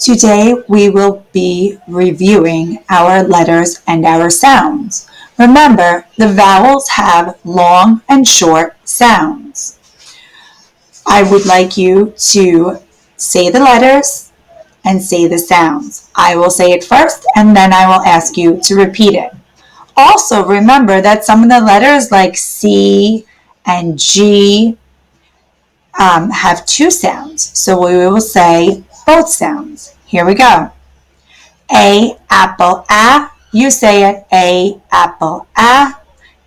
Today we will be reviewing our letters and our sounds. Remember, the vowels have long and short sounds. I would like you to say the letters and say the sounds. I will say it first and then I will ask you to repeat it. Also, remember that some of the letters like C and G have two sounds, so we will say both sounds. Here we go. A, apple, a. You say it, A, apple, a.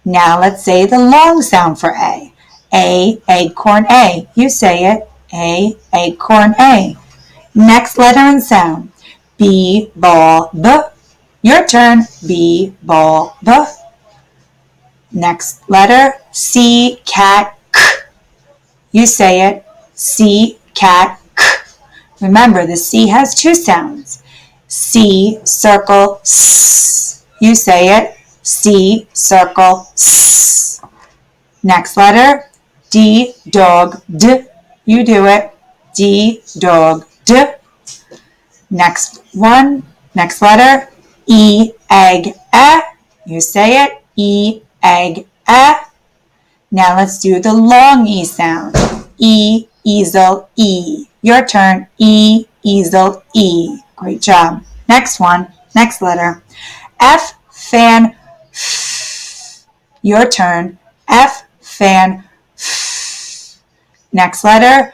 Now let's say the long sound for A. A, acorn, A. You say it, A, acorn, A. Next letter and sound. B, ball, B. Your turn, B, ball, B. Next letter, C, cat, K. You say it, C, cat, K. Remember, the C has two sounds. C, circle, S. You say it, C, circle, S. Next letter, D, dog, D. You do it, D, dog, D. Next letter, E, egg, E. You say it, E, egg, E. Now let's do the long E sound. E, easel, E. Your turn, E, easel, E. Great job. Next letter. F, fan, F. Your turn, F, fan, F. Next letter.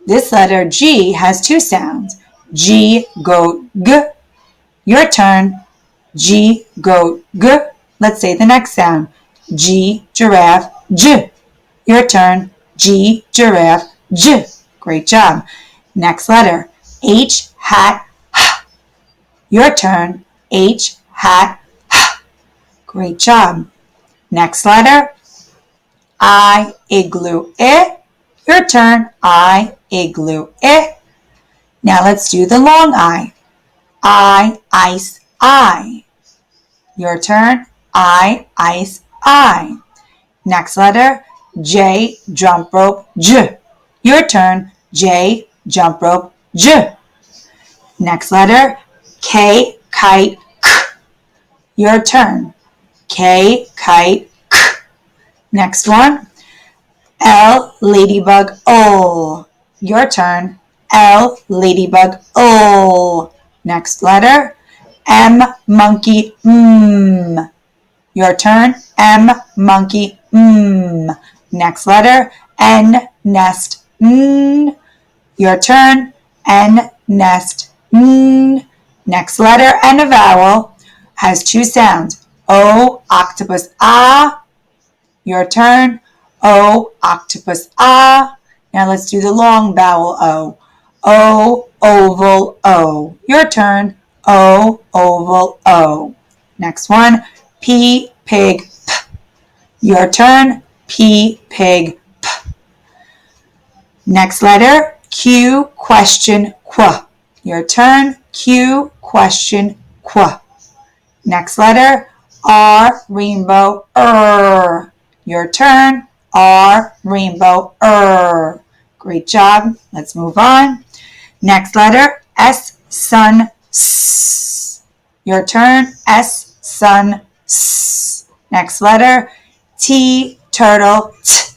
This letter, G, has two sounds. G, goat, G. Your turn, G, goat, G. Let's say the next sound. G, giraffe, J. Your turn, G, giraffe, J. Great job. Next letter, H, hat, H. Your turn, H, hat, H. Great job. Next letter, I, igloo, I. Your turn, I, igloo, I. Now let's do the long I. Ice, I. Your turn, I, ice, I. Next letter, J, jump rope, J. Your turn, J, jump rope, J. Next letter, K, kite, K. Your turn, K, kite, K. Next one, L, ladybug, O. Your turn, L, ladybug, O. Next letter, M, monkey, M. Your turn, M, monkey, M. Next letter, N, nest, N. Your turn, N, nest, N. Next letter and a vowel has two sounds. O, octopus, ah. Your turn, O, octopus, ah. Now let's do the long vowel O. O, oval, O. Your turn, O, oval, O. Next one, P, pig, P. Your turn, P, pig, P. Next letter, Q, question, Qu. Your turn, Q, question, Qu. Next letter, R, rainbow, Your turn, R, rainbow, Great job. Let's move on. Next letter, S, sun, S. Your turn, S, sun, S. Next letter, T, turtle, T.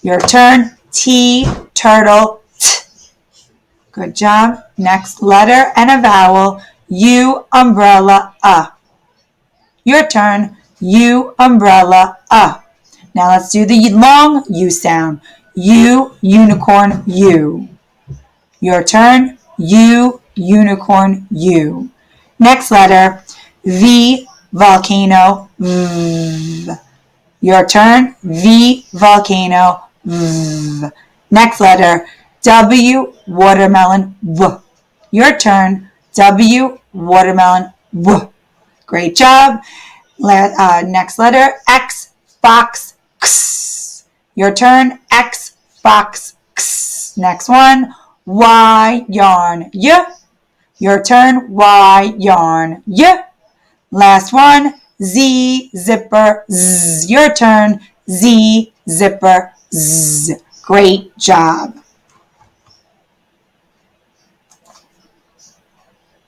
Your turn, T, turtle, T. Good job. Next letter and a vowel, U, umbrella, Your turn, U, umbrella, Now let's do the long U sound. U, unicorn, U. Your turn, U, unicorn, U. Next letter, V, volcano, V. Your turn, V, volcano, V. Next letter, W, watermelon, W. Your turn, W, watermelon, W. Great job. Next letter, X, fox, X. Your turn, X, fox, X. Next one, Y, yarn, Y. Your turn, Y, yarn, Y. Last one, Z, zipper, Z. Your turn, Z, zipper, Z. Great job.